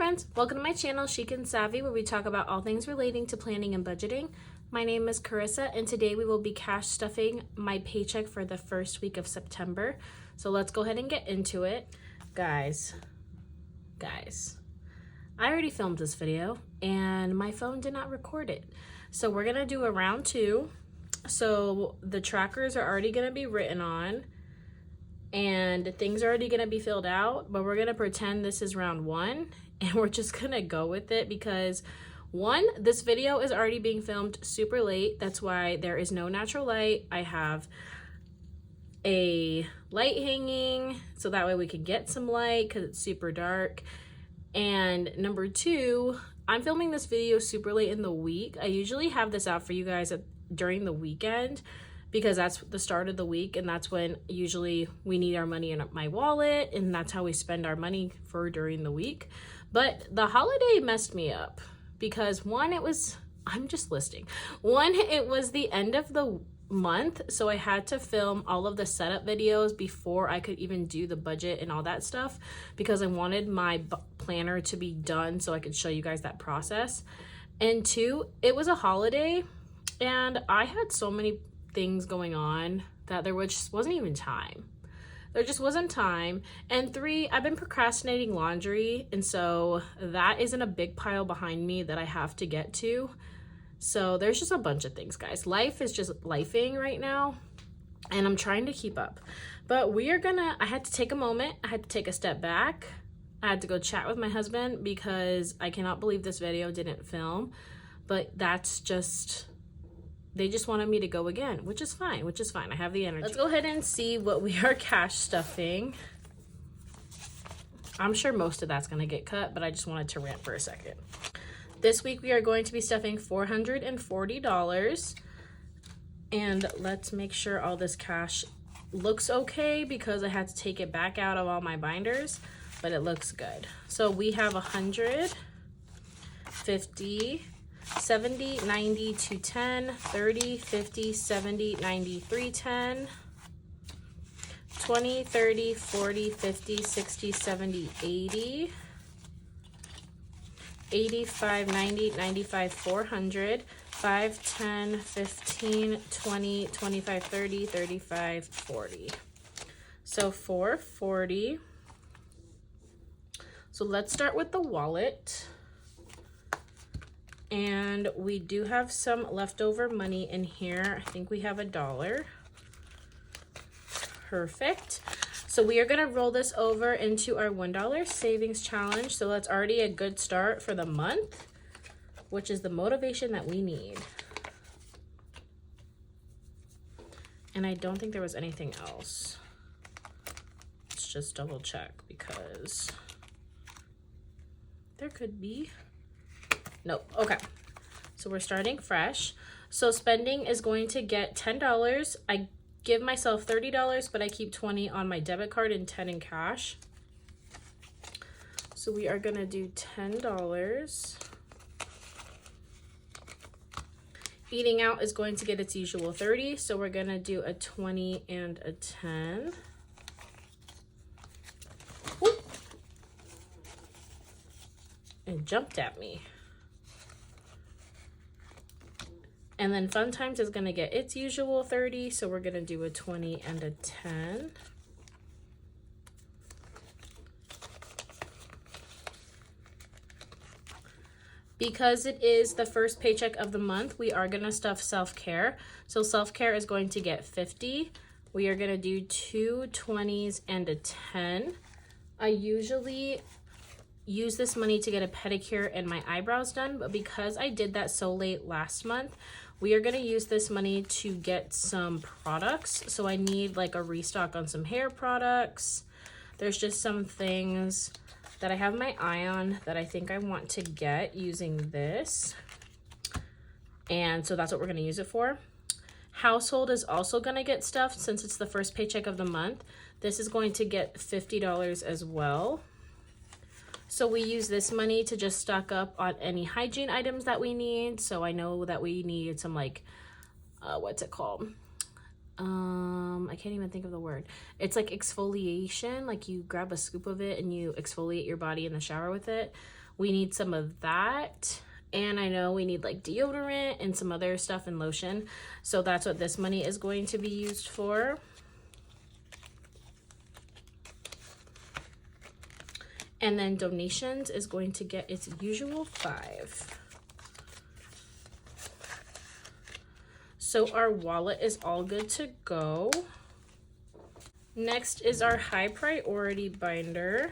friends, welcome to my channel Chic and Savvy, where we talk about all things relating to planning and budgeting. My name is Carissa and today we will be cash stuffing my paycheck for the first week of September. So let's go ahead and get into it. Guys, I already filmed this video and my phone did not record it. So we're gonna do a round two. So the trackers are already gonna be written on and things are already gonna be filled out, but we're gonna pretend this is round one and we're just gonna go with it because one, this video is already being filmed super late. That's why there is no natural light. I have a light hanging so that way we can get some light because it's super dark. And number two, I'm filming this video super late in the week. I usually have this out for you guys during the weekend because that's the start of the week and that's when usually we need our money in my wallet and that's how we spend our money for during the week. But the holiday messed me up because one, it was the end of the month, so I had to film all of the setup videos before I could even do the budget and all that stuff because I wanted my planner to be done so I could show you guys that process. And two, it was a holiday and I had so many things going on that there just wasn't even time. There just wasn't time. And three, I've been procrastinating laundry, and so that is in a big pile behind me that I have to get to. So there's just a bunch of things, guys. Life is just lifing right now and I'm trying to keep up. But I had to take a moment. I had to take a step back. I had to go chat with my husband because I cannot believe this video didn't film. But they just wanted me to go again, which is fine. I have the energy. Let's go ahead and see what we are cash stuffing. I'm sure most of that's gonna get cut, but I just wanted to rant for a second. This week we are going to be stuffing $440. And let's make sure all this cash looks okay because I had to take it back out of all my binders, but it looks good. So we have 100, 50, 70, 90, 210, 30, 50, 70, 90, 310, 20, 30, 40, 50, 60, 70, 80, 85, 90, 95, 400, 5, 10, 15, 20, 25, 30, 35, 40. So 440. So let's start with the wallet. And we do have some leftover money in here. I think we have $1. Perfect. So we are gonna roll this over into our $1 savings challenge. So that's already a good start for the month, which is the motivation that we need. And I don't think there was anything else. Let's just double check because there could be. Nope. Okay. So we're starting fresh. So spending is going to get $10. I give myself $30, but I keep 20 on my debit card and 10 in cash. So we are going to do $10. Eating out is going to get its usual 30. So we're going to do a 20 and a 10. Whoop. It jumped at me. And then Fun Times is gonna get its usual 30, so we're gonna do a 20 and a 10. Because it is the first paycheck of the month, we are gonna stuff self-care. So self-care is going to get 50. We are gonna do 2 20s and a 10. I usually use this money to get a pedicure and my eyebrows done, but because I did that so late last month, we are going to use this money to get some products. So I need like a restock on some hair products. There's just some things that I have my eye on that I think I want to get using this. And so that's what we're going to use it for. Household is also going to get stuff since it's the first paycheck of the month. This is going to get $50 as well. So we use this money to just stock up on any hygiene items that we need. So I know that we need some like, what's it called? I can't even think of the word. It's like exfoliation, like you grab a scoop of it and you exfoliate your body in the shower with it. We need some of that. And I know we need like deodorant and some other stuff and lotion. So that's what this money is going to be used for. And then donations is going to get its usual 5. So our wallet is all good to go. Next is our high priority binder.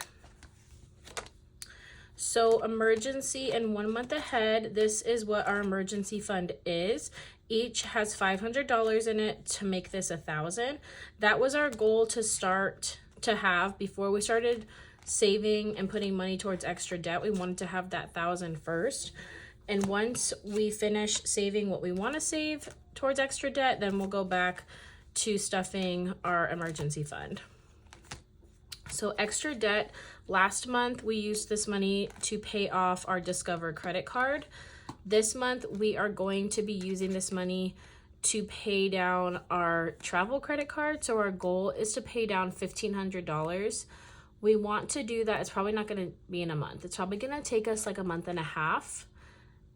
So emergency and 1 month ahead, this is what our emergency fund is. Each has $500 in it to make this $1,000. That was our goal to start to have before we started saving and putting money towards extra debt. We wanted to have that $1,000 first. And once we finish saving what we want to save towards extra debt, then we'll go back to stuffing our emergency fund. So extra debt, last month we used this money to pay off our Discover credit card. This month we are going to be using this money to pay down our travel credit card. So our goal is to pay down $1,500. We want to do that. It's probably not going to be in a month. It's probably going to take us like a month and a half.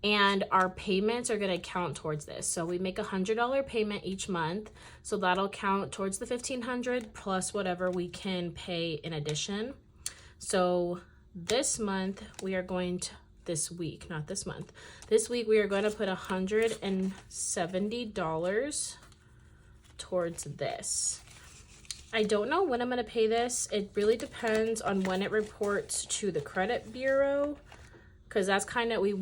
And our payments are going to count towards this. So we make $100 payment each month. So that'll count towards the $1,500 plus whatever we can pay in addition. So this month we are going to, this week we are going to put $170 towards this. I don't know when I'm going to pay this. It really depends on when it reports to the credit bureau. Because that's kind of, we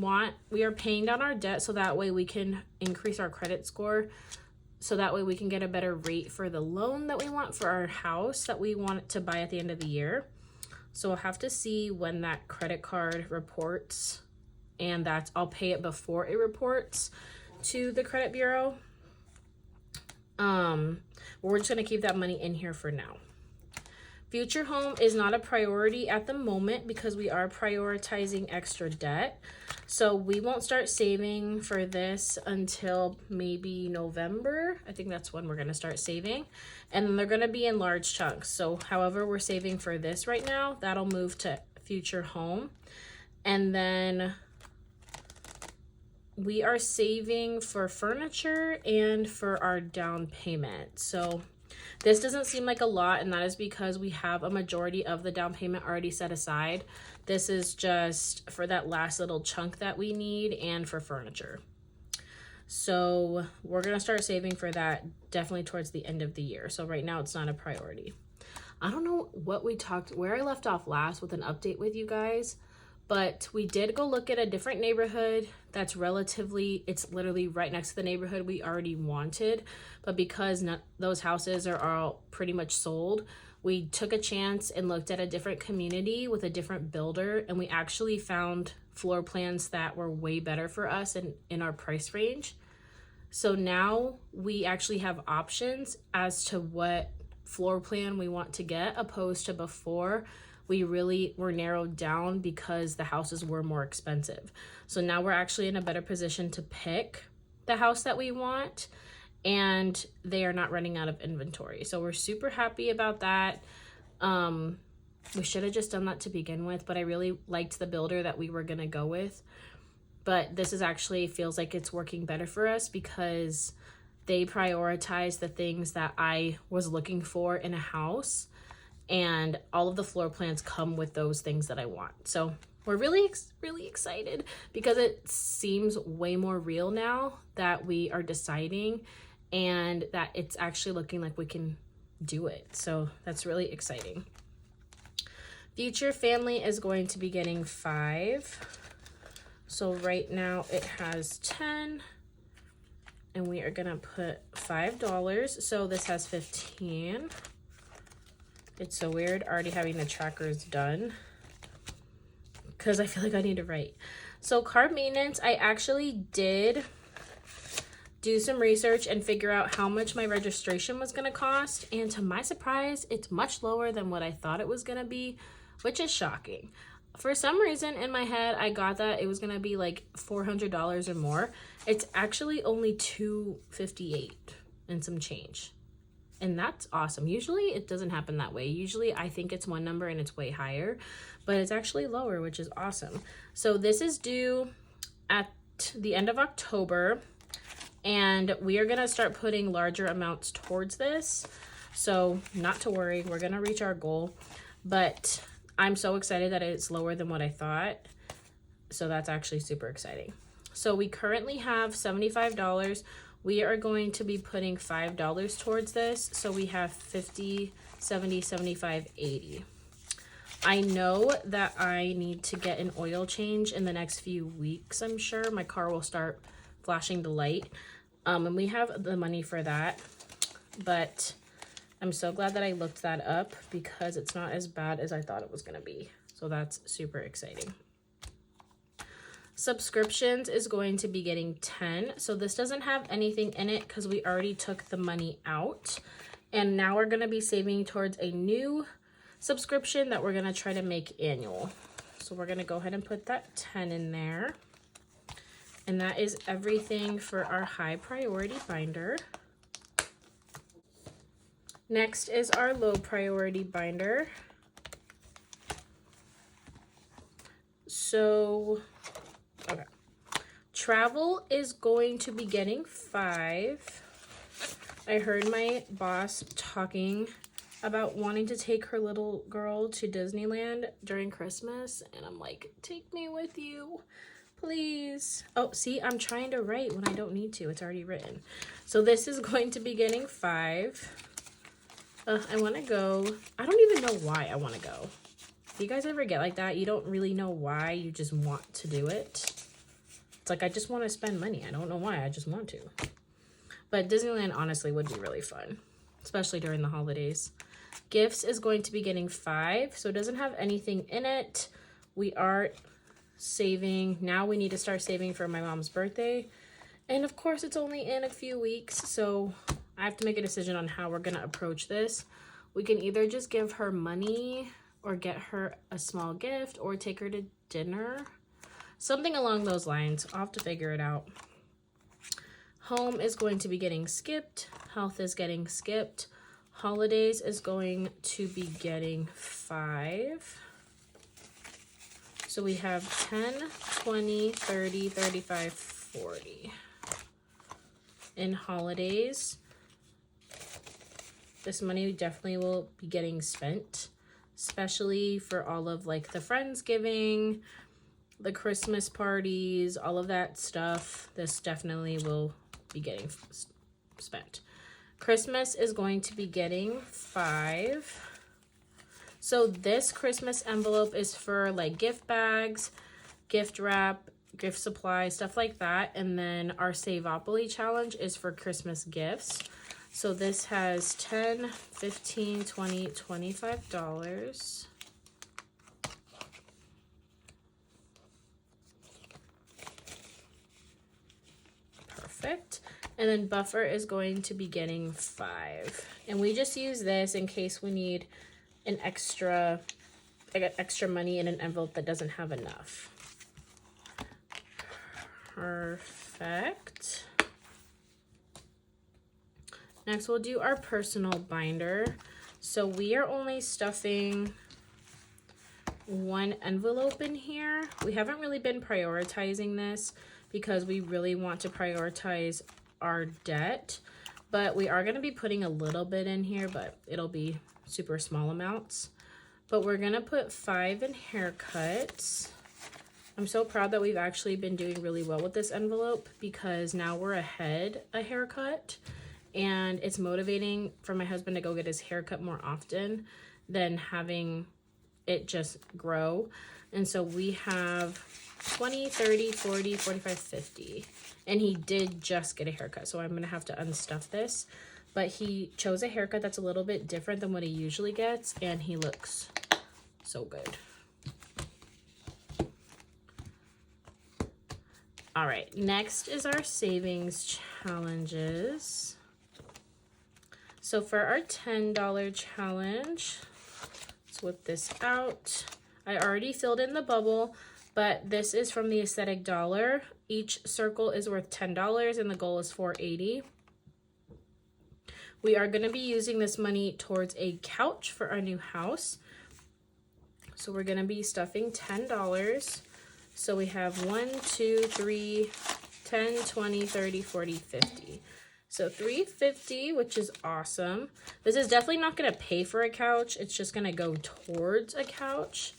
are paying down our debt so that way we can increase our credit score. So that way we can get a better rate for the loan that we want for our house that we want to buy at the end of the year. So we'll have to see when that credit card reports, and I'll pay it before it reports to the credit bureau. We're just going to keep that money in here for now. Future home is not a priority at the moment because we are prioritizing extra debt. So we won't start saving for this until maybe November. I think that's when we're going to start saving. And then they're going to be in large chunks. So however we're saving for this right now, that'll move to future home. And then we are saving for furniture and for our down payment. So this doesn't seem like a lot, and that is because we have a majority of the down payment already set aside. This is just for that last little chunk that we need and for furniture. So we're going to start saving for that definitely towards the end of the year. So right now it's not a priority. I don't know where I left off last with an update with you guys, but we did go look at a different neighborhood that's it's literally right next to the neighborhood we already wanted. But because those houses are all pretty much sold, we took a chance and looked at a different community with a different builder. And we actually found floor plans that were way better for us and in our price range. So now we actually have options as to what floor plan we want to get, opposed to before we really were narrowed down because the houses were more expensive. So now we're actually in a better position to pick the house that we want, and they are not running out of inventory. So we're super happy about that. We should have just done that to begin with, but I really liked the builder that we were gonna go with. But this is actually feels like it's working better for us because they prioritize the things that I was looking for in a house. And all of the floor plans come with those things that I want. So we're really excited because it seems way more real now that we are deciding and that it's actually looking like we can do it. So that's really exciting. Future family is going to be getting 5. So right now it has 10. And we are gonna put $5. So this has 15. It's so weird already having the trackers done because I feel like I need to write. So card maintenance, I actually did do some research and figure out how much my registration was going to cost. And to my surprise, it's much lower than what I thought it was going to be, which is shocking. For some reason in my head, I got that it was going to be like $400 or more. It's actually only $258 and some change. And that's awesome. Usually it doesn't happen that way. Usually I think it's one number and it's way higher, but it's actually lower, which is awesome. So this is due at the end of October, and we are gonna start putting larger amounts towards this. So not to worry, we're gonna reach our goal, but I'm so excited that it's lower than what I thought. So that's actually super exciting. So we currently have $75. We are going to be putting $5 towards this. So we have 50, 70, 75, 80. I know that I need to get an oil change in the next few weeks, I'm sure. My car will start flashing the light. And we have the money for that. But I'm so glad that I looked that up because it's not as bad as I thought it was going to be. So that's super exciting. Subscriptions is going to be getting 10. So this doesn't have anything in it because we already took the money out. And now we're going to be saving towards a new subscription that we're going to try to make annual. So we're going to go ahead and put that 10 in there. And that is everything for our high priority binder. Next is our low priority binder. So, okay. Travel is going to be getting 5. I heard my boss talking about wanting to take her little girl to Disneyland during Christmas. And I'm like, take me with you, please. Oh, see, I'm trying to write when I don't need to. It's already written. So this is going to be getting 5. I want to go. I don't even know why I want to go. Do you guys ever get like that? You don't really know why, you just want to do it. It's like, I just want to spend money. I don't know why, I just want to. But Disneyland honestly would be really fun, especially during the holidays. Gifts is going to be getting 5, so it doesn't have anything in it. We are saving. Now we need to start saving for my mom's birthday. And of course, it's only in a few weeks, so I have to make a decision on how we're going to approach this. We can either just give her money or get her a small gift or take her to dinner. Something along those lines. I'll have to figure it out. Home is going to be getting skipped. Health is getting skipped. Holidays is going to be getting 5. So we have 10, 20, 30, 35, 40. In holidays, this money definitely will be getting spent, especially for all of like the Friendsgiving, the Christmas parties, all of that stuff. This definitely will be getting spent. Christmas is going to be getting 5. So this Christmas envelope is for like gift bags, gift wrap, gift supplies, stuff like that. And then our Savopoly challenge is for Christmas gifts. So this has $10, $15, $20, $25. Perfect. And then buffer is going to be getting 5. And we just use this in case we need an extra, I got extra money in an envelope that doesn't have enough. Perfect. Next, we'll do our personal binder. So we are only stuffing 1 envelope in here. We haven't really been prioritizing this because we really want to prioritize our debt, but we are going to be putting a little bit in here, but it'll be super small amounts. But we're going to put 5 in haircuts. I'm so proud that we've actually been doing really well with this envelope because now we're ahead a haircut, and it's motivating for my husband to go get his haircut more often than having it just grow. And so we have 20, 30, 40, 45, 50. And he did just get a haircut, so I'm going to have to unstuff this. But he chose a haircut that's a little bit different than what he usually gets, and he looks so good. All right, next is our savings challenges. So for our $10 challenge, let's whip this out. I already filled in the bubble, but this is from the Aesthetic Dollar. Each circle is worth $10 and the goal is $4.80. We are going to be using this money towards a couch for our new house. So we're going to be stuffing $10. So we have 1, 2, 3, 10, 20, 30, 40, 50. So $3.50, which is awesome. This is definitely not going to pay for a couch. It's just going to go towards a couch.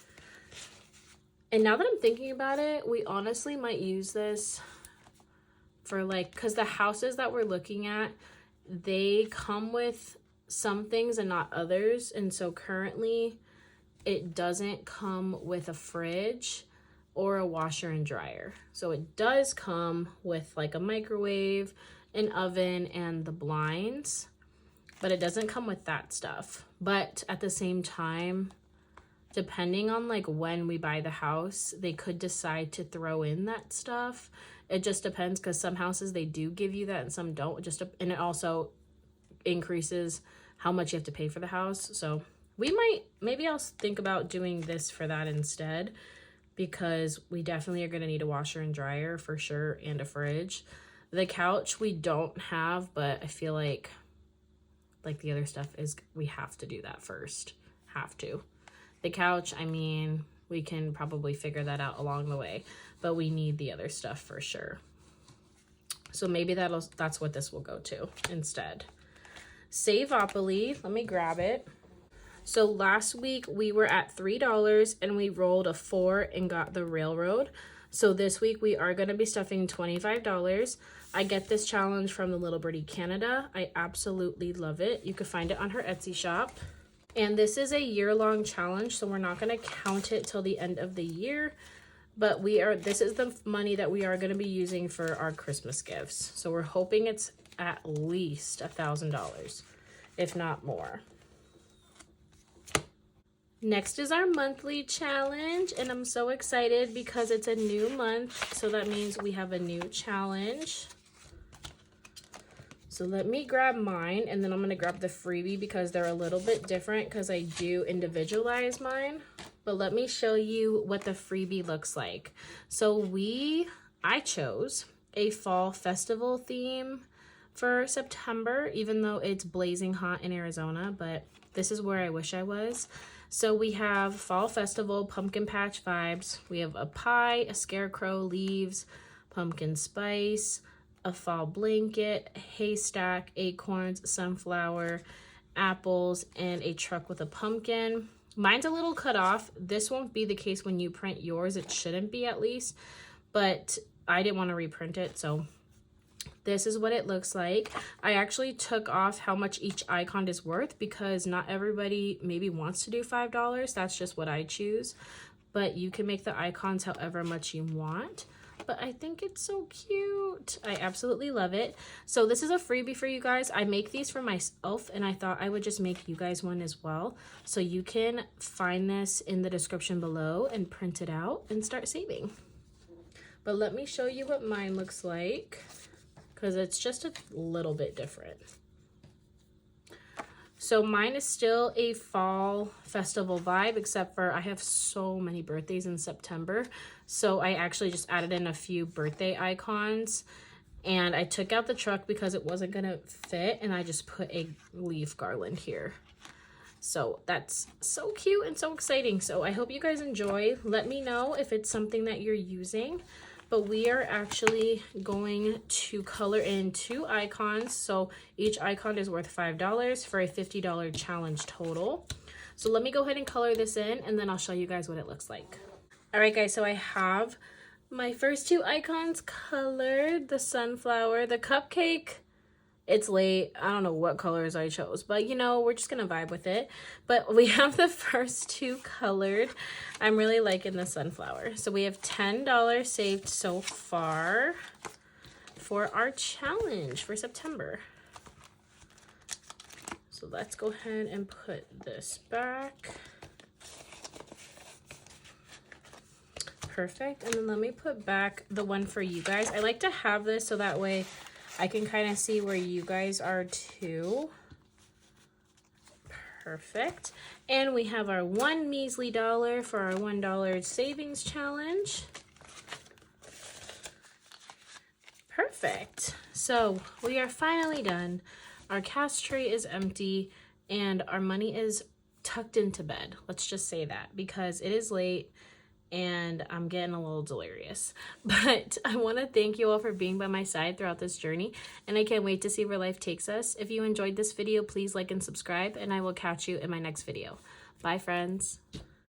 And now that I'm thinking about it, we honestly might use this for like, because the houses that we're looking at, they come with some things and not others. And so currently it doesn't come with a fridge or a washer and dryer. So it does come with like a microwave, an oven, and the blinds, but it doesn't come with that stuff. But at the same time, depending on like when we buy the house, they could decide to throw in that stuff. It just depends, because some houses they do give you that and some don't. And it also increases how much you have to pay for the house. So maybe I'll think about doing this for that instead, because we definitely are going to need a washer and dryer for sure, and a fridge. The couch we don't have, but I feel like the other stuff is, we have to do that first. Have to. The couch, I mean, we can probably figure that out along the way, but we need the other stuff for sure. So maybe that's what this will go to instead. Savopoly, let me grab it. So last week we were at $3 and we rolled a 4 and got the railroad. So this week we are going to be stuffing $25. I get this challenge from the LittleBirdieCananda. I absolutely love it. You can find it on her Etsy shop. And this is a year-long challenge, so we're not going to count it till the end of the year. But this is the money that we are going to be using for our Christmas gifts. So we're hoping it's at least $1,000, if not more. Next is our monthly challenge, and I'm so excited because it's a new month, so that means we have a new challenge. So let me grab mine, and then I'm going to grab the freebie because they're a little bit different, because I do individualize mine. But let me show you what the freebie looks like. So I chose a fall festival theme for September, even though it's blazing hot in Arizona, but this is where I wish I was. So we have fall festival, pumpkin patch vibes. We have a pie, a scarecrow, leaves, pumpkin spice, a fall blanket, haystack, acorns, sunflower, apples, and a truck with a pumpkin. Mine's a little cut off. This won't be the case when you print yours. It shouldn't be, at least, but I didn't want to reprint it, so this is what it looks like. I actually took off how much each icon is worth, because not everybody maybe wants to do $5. That's just what I choose, but you can make the icons however much you want. But I think it's so cute. I absolutely love it. So this is a freebie for you guys. I make these for myself, and I thought I would just make you guys one as well. So you can find this in the description below and print it out and start saving. But let me show you what mine looks like, because it's just a little bit different. So mine is still a fall festival vibe, except for I have so many birthdays in September. So I actually just added in a few birthday icons, and I took out the truck because it wasn't gonna fit, and I just put a leaf garland here. So that's so cute and so exciting. So I hope you guys enjoy. Let me know if it's something that you're using. But we are actually going to color in 2 icons. So each icon is worth $5 for a $50 challenge total. So let me go ahead and color this in, and then I'll show you guys what it looks like. All right, guys, so I have my first 2 icons colored. The sunflower, the cupcake. It's late. I don't know what colors I chose, but you know, we're just gonna vibe with it. But we have the first 2 colored. I'm really liking the sunflower. So we have $10 saved so far for our challenge for September. So let's go ahead and put this back. Perfect. And then let me put back the one for you guys. I like to have this so that way I can kind of see where you guys are too. Perfect. And we have our $1 measly for our $1 savings challenge. Perfect. So we are finally done. Our cash tray is empty and our money is tucked into bed. Let's just say that because it is late and I'm getting a little delirious. But I want to thank you all for being by my side throughout this journey, and I can't wait to see where life takes us. If you enjoyed this video, please like and subscribe, and I will catch you in my next video. Bye, friends.